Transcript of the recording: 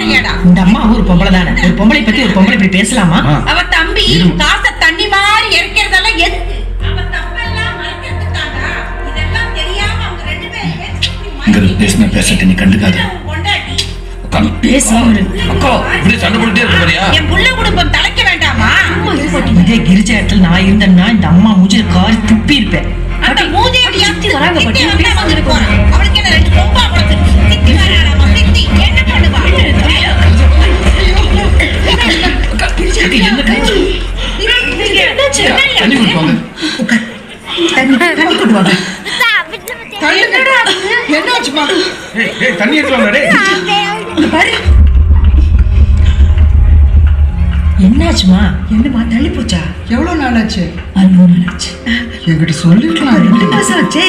சரியாடா? இந்த அம்மா ஒரு பொம்பளை தானே, ஒரு பொம்பளை பத்தி ஒரு பொம்பளை இப்படி பேசலாமா? அவ தம்பி காசை தண்ணி மாதிரி இறக்கிறதெல்லாம் எதுக்கு? அவ தப்பெல்லாம் மறைக்கிறதுக்காடா. இதெல்லாம் தெரியாம அவங்க ரெண்டு பேரும் பேசின பேசட்டு நீ கண்டுக்காத. என் புள்ள குடும்பம் தலைக்க வேண்டாமா? இதே கிரிஜா இடத்துல நான் இருந்தேன்னா இந்த அம்மா மூஞ்சில காரி துப்பி இருப்பேன். அந்த மூதேவியா வராங்க பட்டி வந்து போறான். அவளுக்கு என்ன ரெண்டு கொம்பா கொடுத்து சித்தி வராராமா? சித்தி என்ன பண்ணுவா? தண்ணி கொண்டு வாங்க. என்னாச்சுமா? தண்ணி என்னாச்சுமா? என்னமா தள்ளி போச்சா? எவ்வளவு நாள் ஆச்சு? 3 நாள் ஆச்சு. என்கிட்ட சொல்லிருக்கலாம். 2 மாசம் ஆச்சே.